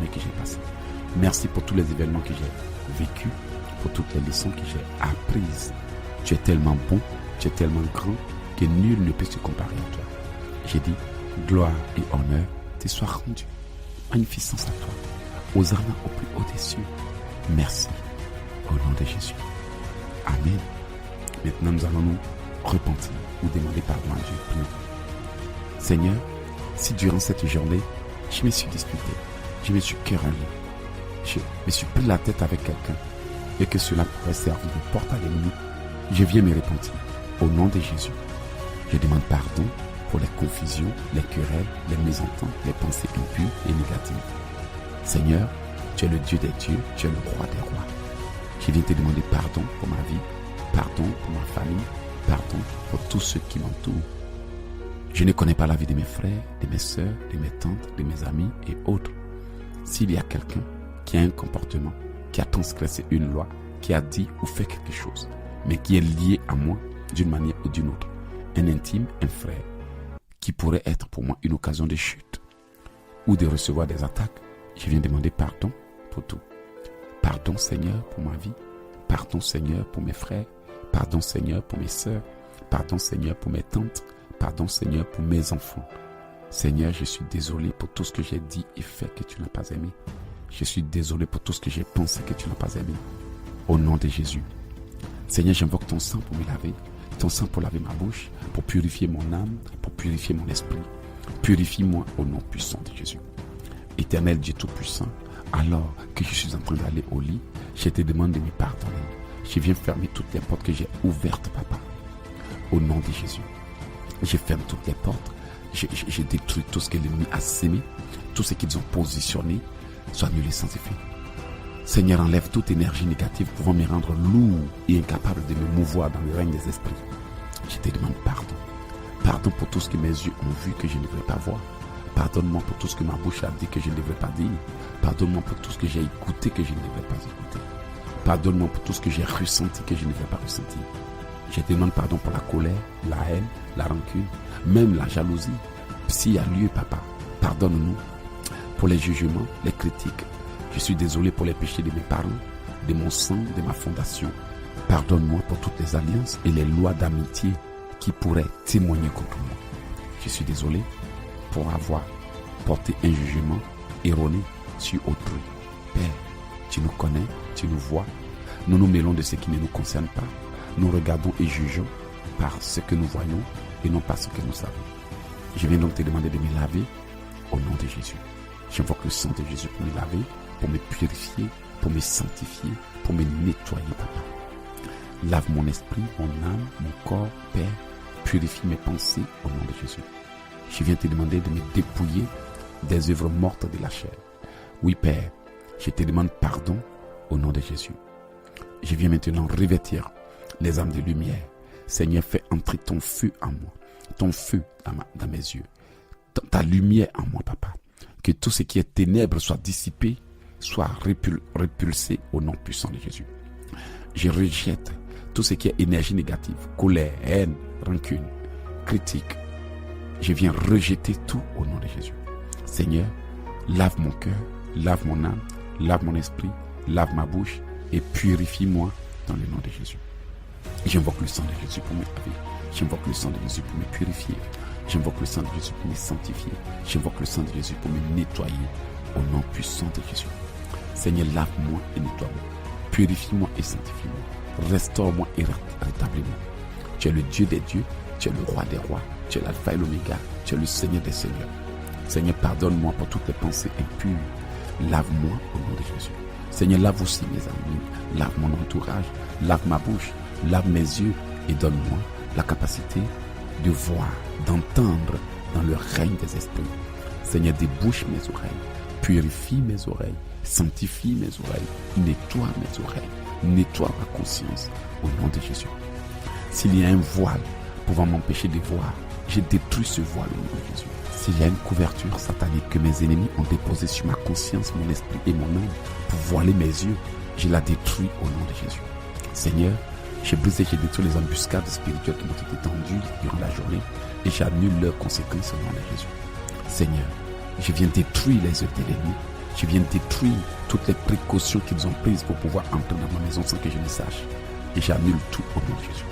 journée que j'ai passée. Merci pour tous les événements que j'ai vécus, pour toutes les leçons que j'ai apprises. Tu es tellement bon, tu es tellement grand que nul ne peut se comparer à toi. J'ai dit, gloire et honneur te soient rendus. Magnificence à toi. Hosanna au plus haut des cieux. Merci. Au nom de Jésus. Amen. Maintenant, nous allons nous repentir ou demander pardon à Dieu. Prions. Seigneur, si durant cette journée, je me suis disputé, je me suis querellé, je me suis pris la tête avec quelqu'un et que cela pourrait servir de porte à l'ennemi, je viens me repentir. Au nom de Jésus, je demande pardon pour les confusions, les querelles, les mésententes, les pensées impures et négatives. Seigneur, tu es le Dieu des dieux, tu es le roi des rois. Je viens te demander pardon pour ma vie, pardon pour ma famille, pardon pour tous ceux qui m'entourent. Je ne connais pas la vie de mes frères, de mes sœurs, de mes tantes, de mes amis et autres. S'il y a quelqu'un qui a un comportement, qui a transgressé une loi, qui a dit ou fait quelque chose, mais qui est lié à moi d'une manière ou d'une autre, un intime, un frère, qui pourrait être pour moi une occasion de chute ou de recevoir des attaques, je viens demander pardon pour tout. Pardon Seigneur pour ma vie, pardon Seigneur pour mes frères, pardon Seigneur pour mes sœurs, pardon Seigneur pour mes tantes, pardon Seigneur pour mes enfants. Seigneur, je suis désolé pour tout ce que j'ai dit et fait que tu n'as pas aimé. Je suis désolé pour tout ce que j'ai pensé que tu n'as pas aimé. Au nom de Jésus. Seigneur, j'invoque ton sang pour me laver, ton sang pour laver ma bouche, pour purifier mon âme, pour purifier mon esprit. Purifie-moi au nom puissant de Jésus. Éternel Dieu Tout-Puissant, alors que je suis en train d'aller au lit, je te demande de me pardonner. Je viens fermer toutes les portes que j'ai ouvertes, Papa. Au nom de Jésus. Je ferme toutes les portes. Je détruis tout ce que l'ennemi a sémé, tout ce qu'ils ont positionné, soit annulé sans effet. Seigneur, enlève toute énergie négative pouvant me rendre lourd et incapable de me mouvoir dans le règne des esprits. Je te demande pardon. Pardon pour tout ce que mes yeux ont vu que je ne devrais pas voir. Pardonne-moi pour tout ce que ma bouche a dit que je ne devrais pas dire. Pardonne-moi pour tout ce que j'ai écouté que je ne devrais pas écouter. Pardonne-moi pour tout ce que j'ai ressenti que je ne devrais pas ressentir. Je te demande pardon pour la colère, la haine, la rancune, même la jalousie. S'il y a lieu, Papa, pardonne-nous pour les jugements, les critiques. Je suis désolé pour les péchés de mes parents, de mon sang, de ma fondation. Pardonne-moi pour toutes les alliances et les lois d'amitié qui pourraient témoigner contre moi. Je suis désolé pour avoir porté un jugement erroné sur autrui. Père, tu nous connais, tu nous vois. Nous nous mêlons de ce qui ne nous concerne pas. Nous regardons et jugeons par ce que nous voyons et non par ce que nous savons. Je viens donc te demander de me laver au nom de Jésus. J'invoque le sang de Jésus pour me laver, pour me purifier, pour me sanctifier, pour me nettoyer, Papa. Lave mon esprit, mon âme, mon corps, Père. Purifie mes pensées au nom de Jésus. Je viens te demander de me dépouiller des œuvres mortes de la chair. Oui, Père, je te demande pardon au nom de Jésus. Je viens maintenant revêtir les âmes de lumière. Seigneur, fais entrer ton feu en moi, ton feu dans mes yeux, ta lumière en moi, Papa. Que tout ce qui est ténèbres soit dissipé, soit repulsé au nom puissant de Jésus. Je rejette tout ce qui est énergie négative, colère, haine, rancune, critique. Je viens rejeter tout au nom de Jésus. Seigneur, lave mon cœur, lave mon âme, lave mon esprit, lave ma bouche et purifie-moi dans le nom de Jésus. J'invoque le sang de Jésus pour me laver. J'invoque le sang de Jésus pour me purifier. J'invoque le sang de Jésus pour me sanctifier. J'invoque le sang de Jésus pour me nettoyer au nom puissant de Jésus. Seigneur, lave-moi et nettoie-moi. Purifie-moi et sanctifie-moi. Restaure-moi et rétablis-moi. Tu es le Dieu des dieux, tu es le roi des rois, tu es l'alpha et l'oméga, tu es le Seigneur des seigneurs. Seigneur, pardonne-moi pour toutes les pensées impures. Lave-moi au nom de Jésus. Seigneur, lave aussi mes amis, lave mon entourage, lave ma bouche, lave mes yeux et donne-moi la capacité de voir, d'entendre dans le règne des esprits. Seigneur, débouche mes oreilles, purifie mes oreilles, sanctifie mes oreilles, nettoie mes oreilles, nettoie ma conscience au nom de Jésus. S'il y a un voile pouvant m'empêcher de voir, je détruis ce voile au nom de Jésus. S'il y a une couverture satanique que mes ennemis ont déposée sur ma conscience, mon esprit et mon âme pour voiler mes yeux, je la détruis au nom de Jésus. Seigneur, j'ai brisé et j'ai détruit les embuscades spirituelles qui m'ont été tendues durant la journée et j'annule leurs conséquences au nom de Jésus. Seigneur, je viens détruire les œuvres de l'ennemi, Je viens détruire toutes les précautions qu'ils ont prises pour pouvoir entrer dans ma maison sans que je ne sache. Et j'annule tout au nom de Jésus.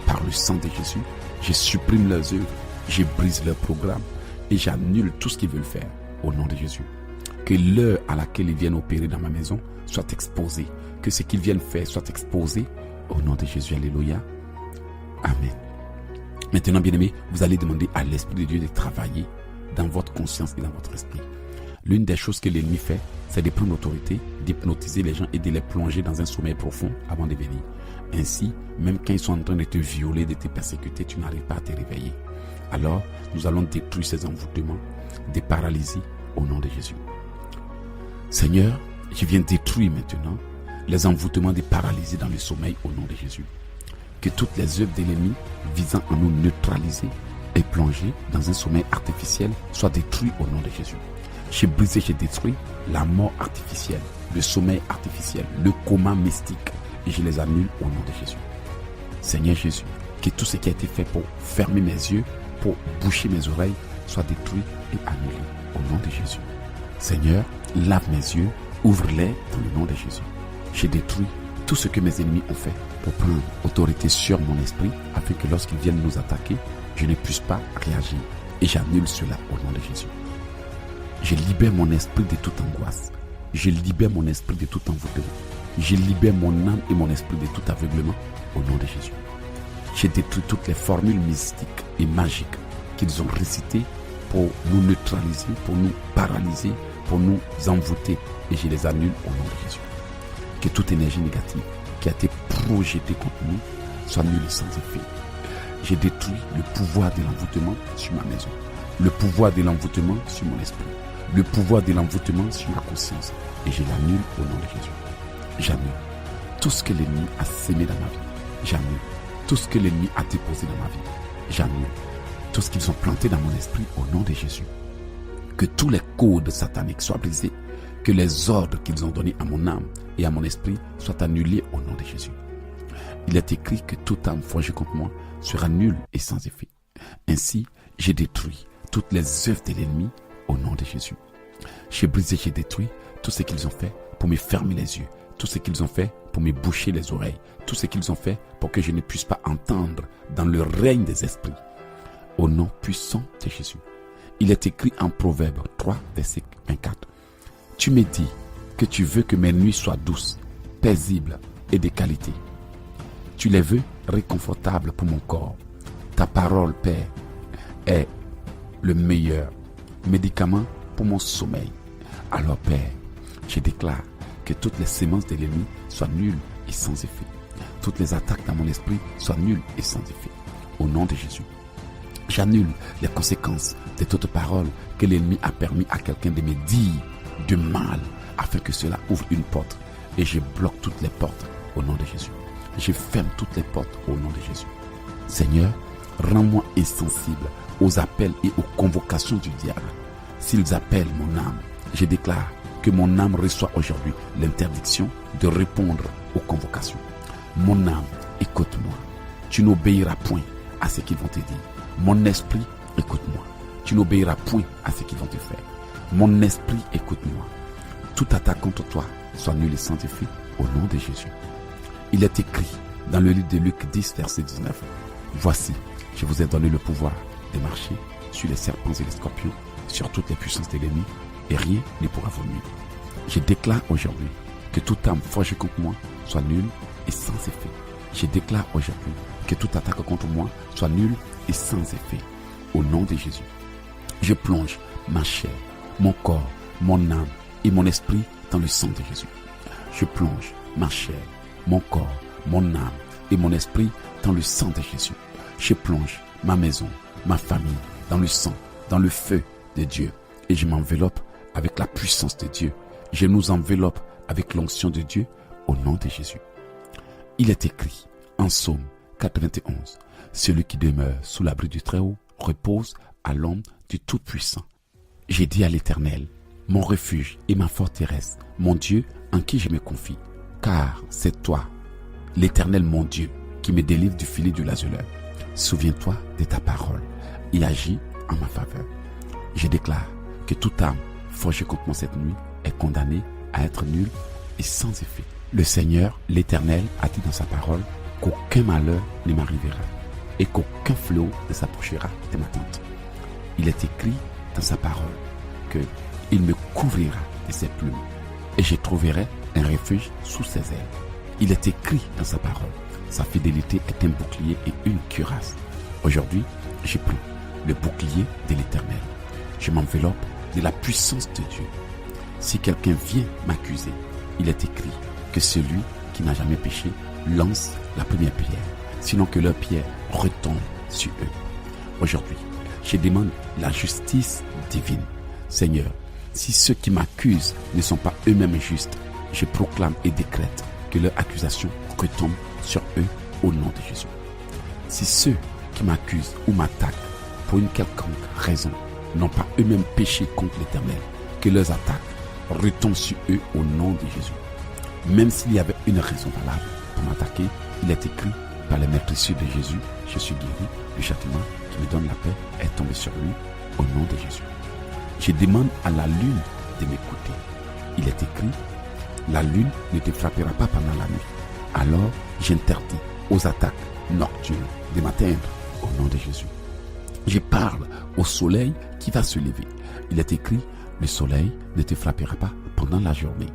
Par le sang de Jésus, je supprime leurs œuvres, je brise leurs programmes et j'annule tout ce qu'ils veulent faire au nom de Jésus. Que l'heure à laquelle ils viennent opérer dans ma maison soit exposée. Que ce qu'ils viennent faire soit exposé au nom de Jésus. Alléluia. Amen. Maintenant, bien-aimés, vous allez demander à l'Esprit de Dieu de travailler dans votre conscience et dans votre esprit. L'une des choses que l'ennemi fait, c'est de prendre l'autorité, d'hypnotiser les gens et de les plonger dans un sommeil profond avant de venir. Ainsi, même quand ils sont en train de te violer, de te persécuter, tu n'arrives pas à te réveiller. Alors, nous allons détruire ces envoûtements, des paralysies au nom de Jésus. Seigneur, je viens détruire maintenant les envoûtements des paralysies dans le sommeil au nom de Jésus. Que toutes les œuvres de l'ennemi visant à nous neutraliser et plonger dans un sommeil artificiel soient détruites au nom de Jésus. J'ai brisé, j'ai détruit la mort artificielle, le sommeil artificiel, le coma mystique et je les annule au nom de Jésus. Seigneur Jésus, que tout ce qui a été fait pour fermer mes yeux, pour boucher mes oreilles, soit détruit et annulé au nom de Jésus. Seigneur, lave mes yeux, ouvre-les dans le nom de Jésus. J'ai détruit tout ce que mes ennemis ont fait pour prendre autorité sur mon esprit afin que lorsqu'ils viennent nous attaquer, je ne puisse pas réagir. Et j'annule cela au nom de Jésus. Je libère mon esprit de toute angoisse. Je libère mon esprit de tout envoûtement. Je libère mon âme et mon esprit de tout aveuglement au nom de Jésus. J'ai détruit toutes les formules mystiques et magiques qu'ils ont récitées pour nous neutraliser, pour nous paralyser, pour nous envoûter. Et je les annule au nom de Jésus. Que toute énergie négative qui a été projetée contre nous soit nulle et sans effet. J'ai détruit le pouvoir de l'envoûtement sur ma maison, le pouvoir de l'envoûtement sur mon esprit, le pouvoir de l'envoûtement sur ma conscience. Et je l'annule au nom de Jésus. J'annule tout ce que l'ennemi a sémé dans ma vie. J'annule tout ce que l'ennemi a déposé dans ma vie. J'annule tout ce qu'ils ont planté dans mon esprit au nom de Jésus. Que tous les codes sataniques soient brisés. Que les ordres qu'ils ont donnés à mon âme et à mon esprit soient annulés au nom de Jésus. Il est écrit que toute âme forgée contre moi sera nulle et sans effet. Ainsi, j'ai détruit toutes les œuvres de l'ennemi au nom de Jésus. J'ai brisé, j'ai détruit tout ce qu'ils ont fait pour me fermer les yeux, tout ce qu'ils ont fait pour me boucher les oreilles, tout ce qu'ils ont fait pour que je ne puisse pas entendre dans le règne des esprits. Au nom puissant de Jésus. Il est écrit en Proverbe 3, verset 24. Tu me dis que tu veux que mes nuits soient douces, paisibles et de qualité. Tu les veux réconfortables pour mon corps. Ta parole, Père, est le meilleur médicament pour mon sommeil. Alors, Père, je déclare que toutes les semences de l'ennemi soient nulles et sans effet. Toutes les attaques dans mon esprit soient nulles et sans effet. Au nom de Jésus. J'annule les conséquences de toute parole que l'ennemi a permis à quelqu'un de me dire de mal afin que cela ouvre une porte. Et je bloque toutes les portes au nom de Jésus. Je ferme toutes les portes au nom de Jésus. Seigneur, rends-moi insensible aux appels et aux convocations du diable. S'ils appellent mon âme, je déclare que mon âme reçoit aujourd'hui l'interdiction de répondre aux convocations. Mon âme, écoute-moi. Tu n'obéiras point à ce qu'ils vont te dire. Mon esprit, écoute-moi. Tu n'obéiras point à ce qu'ils vont te faire. Mon esprit, écoute-moi. Toute attaque contre toi soit nulle et sans effet au nom de Jésus. Il est écrit dans le livre de Luc 10, verset 19. Voici, je vous ai donné le pouvoir de marcher sur les serpents et les scorpions, sur toutes les puissances de l'ennemi, et rien ne pourra vous nuire. Je déclare aujourd'hui que toute âme forgée contre moi soit nulle et sans effet. Je déclare aujourd'hui que toute attaque contre moi soit nulle et sans effet. Au nom de Jésus, je plonge ma chair, mon corps, mon âme et mon esprit dans le sang de Jésus. Je plonge ma chair, mon corps, mon âme et mon esprit dans le sang de Jésus. Je plonge ma maison, ma famille dans le sang, dans le feu de Dieu. Et je m'enveloppe avec la puissance de Dieu. Je nous enveloppe avec l'onction de Dieu au nom de Jésus. Il est écrit en Psaume 91. Celui qui demeure sous l'abri du Très-Haut repose à l'ombre du Tout-Puissant. J'ai dit à l'Éternel, mon refuge et ma forteresse, mon Dieu en qui je me confie. Car c'est toi, l'Éternel mon Dieu, qui me délivre du filet du lazuleur. Souviens-toi de ta parole et agis en ma faveur. Je déclare que toute âme forgée contre moi cette nuit est condamné à être nul et sans effet. Le Seigneur, l'Éternel, a dit dans sa parole qu'aucun malheur ne m'arrivera et qu'aucun fléau ne s'approchera de ma tente. Il est écrit dans sa parole qu'il me couvrira de ses plumes et je trouverai un refuge sous ses ailes. Il est écrit dans sa parole, sa fidélité est un bouclier et une cuirasse. Aujourd'hui, je prends le bouclier de l'Éternel. Je m'enveloppe de la puissance de Dieu. Si quelqu'un vient m'accuser, il est écrit que celui qui n'a jamais péché lance la première pierre, sinon que leur pierre retombe sur eux. Aujourd'hui, je demande la justice divine. Seigneur, si ceux qui m'accusent ne sont pas eux-mêmes justes, je proclame et décrète que leur accusation retombe sur eux au nom de Jésus. Si ceux qui m'accusent ou m'attaquent pour une quelconque raison n'ont pas eux-mêmes péché contre l'Éternel, que leurs attaques retombent sur eux au nom de Jésus. Même s'il y avait une raison valable pour m'attaquer, il est écrit par les meurtrissures de Jésus, je suis guéri, le châtiment qui me donne la paix est tombé sur lui au nom de Jésus. Je demande à la lune de m'écouter. Il est écrit, la lune ne te frappera pas pendant la nuit. Alors j'interdis aux attaques nocturnes de m'atteindre au nom de Jésus. Je parle au soleil qui va se lever. Il est écrit, le soleil ne te frappera pas pendant la journée.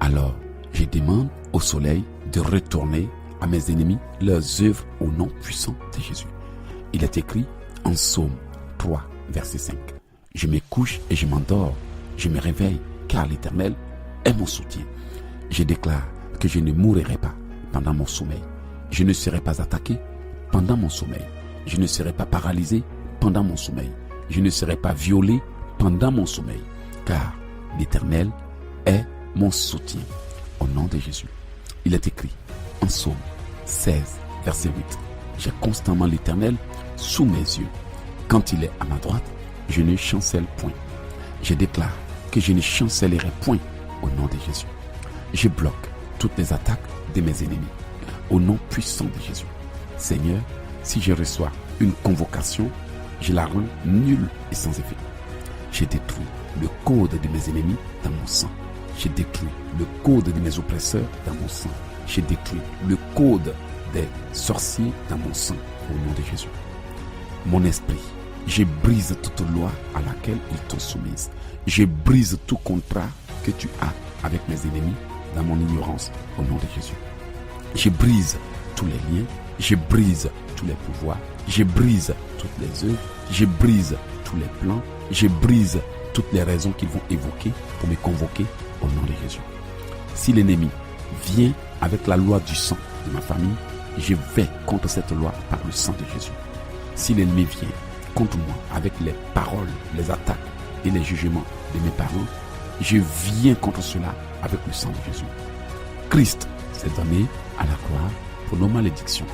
Alors je demande au soleil de retourner à mes ennemis leurs œuvres au nom puissant de Jésus. Il est écrit en Psaume 3, verset 5. Je me couche et je m'endors, je me réveille, car l'Éternel est mon soutien. Je déclare que je ne mourrai pas pendant mon sommeil. Je ne serai pas attaqué pendant mon sommeil. Je ne serai pas paralysé pendant mon sommeil. Je ne serai pas violé pendant mon sommeil, car l'Éternel est mon soutien. Au nom de Jésus. Il est écrit en Psaume 16, verset 8. J'ai constamment l'Éternel sous mes yeux. Quand il est à ma droite, je ne chancelle point. Je déclare que je ne chancellerai point au nom de Jésus. Je bloque toutes les attaques de mes ennemis au nom puissant de Jésus. Seigneur, si je reçois une convocation, je la rends nulle et sans effet. Je détruis le code de mes ennemis dans mon sang. Je détruis le code de mes oppresseurs dans mon sang. Je détruis le code des sorciers dans mon sang au nom de Jésus. Mon esprit, je brise toute loi à laquelle ils t'ont soumise. Je brise tout contrat que tu as avec mes ennemis dans mon ignorance au nom de Jésus. Je brise tous les liens, je brise tous les pouvoirs, je brise toutes les œuvres, je brise tous les plans, je brise toutes les raisons qu'ils vont évoquer pour me convoquer au nom de Jésus. Si l'ennemi vient avec la loi du sang de ma famille, je vais contre cette loi par le sang de Jésus. Si l'ennemi vient contre moi avec les paroles, les attaques et les jugements de mes parents, je viens contre cela avec le sang de Jésus. Christ s'est donné à la croix pour nos malédictions.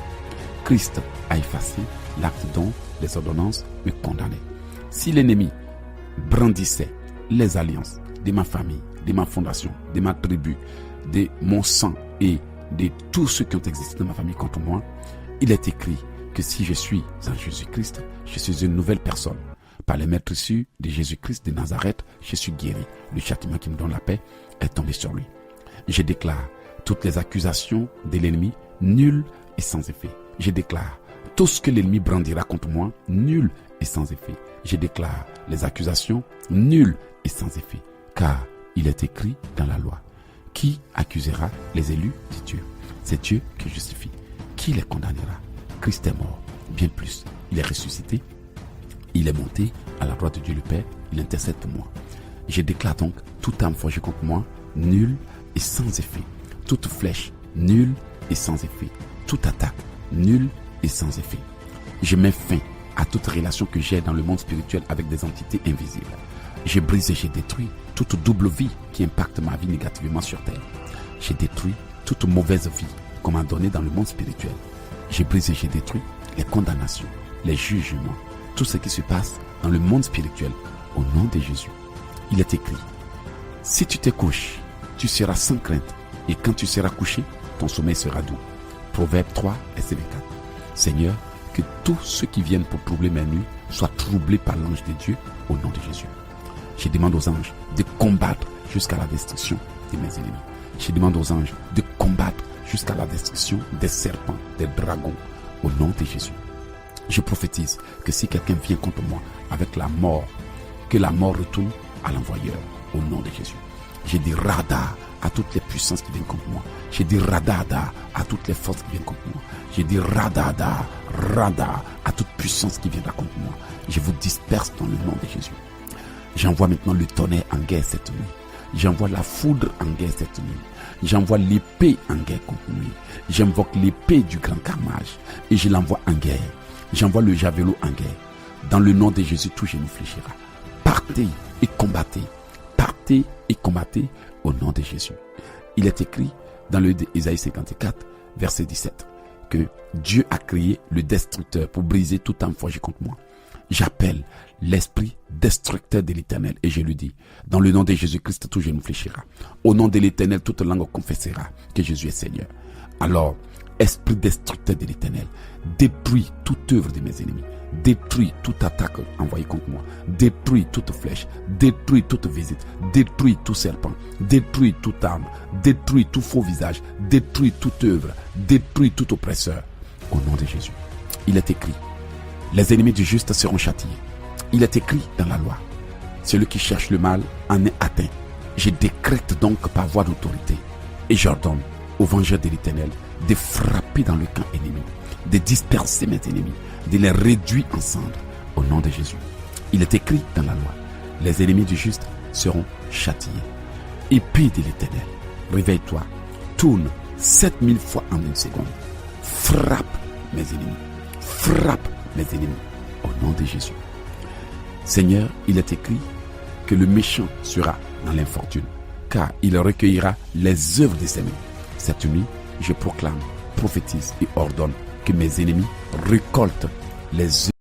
Christ a effacé l'acte dont les ordonnances me condamnaient. Si l'ennemi brandissait les alliances de ma famille, de ma fondation, de ma tribu, de mon sang et de tous ceux qui ont existé dans ma famille contre moi, il est écrit que si je suis en Jésus-Christ, je suis une nouvelle personne. Par les meurtrissures de Jésus-Christ de Nazareth, je suis guéri. Le châtiment qui me donne la paix est tombé sur lui. Je déclare toutes les accusations de l'ennemi nulles et sans effet. Je déclare tout ce que l'ennemi brandira contre moi nul et sans effet. Je déclare les accusations nulles et sans effet. Car il est écrit dans la loi, qui accusera les élus de Dieu? C'est Dieu qui justifie. Qui les condamnera? Christ est mort, bien plus. Il est ressuscité. Il est monté à la droite de Dieu le Père. Il intercède pour moi. Je déclare donc toute âme forgée contre moi, nulle et sans effet. Toute flèche, nulle et sans effet. Toute attaque, nulle et sans effet. Je mets fin à toute relation que j'ai dans le monde spirituel avec des entités invisibles. J'ai brisé et j'ai détruit toute double vie qui impacte ma vie négativement sur terre. J'ai détruit toute mauvaise vie qu'on m'a donnée dans le monde spirituel. J'ai brisé et j'ai détruit les condamnations, les jugements, tout ce qui se passe dans le monde spirituel au nom de Jésus. Il est écrit, si tu te couches, tu seras sans crainte et quand tu seras couché, ton sommeil sera doux. Proverbe 3, verset 4. Seigneur, que tous ceux qui viennent pour troubler mes nuits soient troublés par l'ange de Dieu au nom de Jésus. Je demande aux anges de combattre jusqu'à la destruction de mes ennemis. Je demande aux anges de combattre jusqu'à la destruction des serpents, des dragons, au nom de Jésus. Je prophétise que si quelqu'un vient contre moi avec la mort, que la mort retourne à l'envoyeur, au nom de Jésus. Je dis rada à toutes les puissances qui viennent contre moi. Je dis radada à toutes les forces qui viennent contre moi. Je dis radada à toute puissance qui viendra contre moi. Je vous disperse dans le nom de Jésus. J'envoie maintenant le tonnerre en guerre cette nuit. J'envoie la foudre en guerre cette nuit. J'envoie l'épée en guerre contre lui. J'invoque l'épée du grand carnage et je l'envoie en guerre. J'envoie le javelot en guerre. Dans le nom de Jésus, tout genou fléchira. Partez et combattez. Partez et combattez au nom de Jésus. Il est écrit dans le Ésaïe 54, verset 17, que Dieu a créé le destructeur pour briser toute âme forgée contre moi. J'appelle l'esprit destructeur de l'Éternel et je lui dis, dans le nom de Jésus-Christ, tout genou fléchira. Au nom de l'Éternel, toute langue confessera que Jésus est Seigneur. Alors, esprit destructeur de l'Éternel, détruis toute œuvre de mes ennemis. Détruis toute attaque envoyée contre moi. Détruis toute flèche. Détruis toute visite. Détruis tout serpent. Détruis toute arme. Détruis tout faux visage. Détruis toute œuvre. Détruis tout oppresseur. Au nom de Jésus. Il est écrit, les ennemis du juste seront châtiés. Il est écrit dans la loi, celui qui cherche le mal en est atteint. Je décrète donc par voie d'autorité et j'ordonne aux vengeurs de l'Éternel de frapper dans le camp ennemi, de disperser mes ennemis, de les réduire en cendres au nom de Jésus. Il est écrit dans la loi, les ennemis du juste seront châtiés. Épée de l'Éternel, réveille-toi, tourne 7000 fois en une seconde. Frappe mes ennemis, frappe mes ennemis au nom de Jésus. Seigneur, il est écrit que le méchant sera dans l'infortune, car il recueillera les œuvres de ses mains. Cette nuit, je proclame, prophétise et ordonne que mes ennemis récoltent les œuvres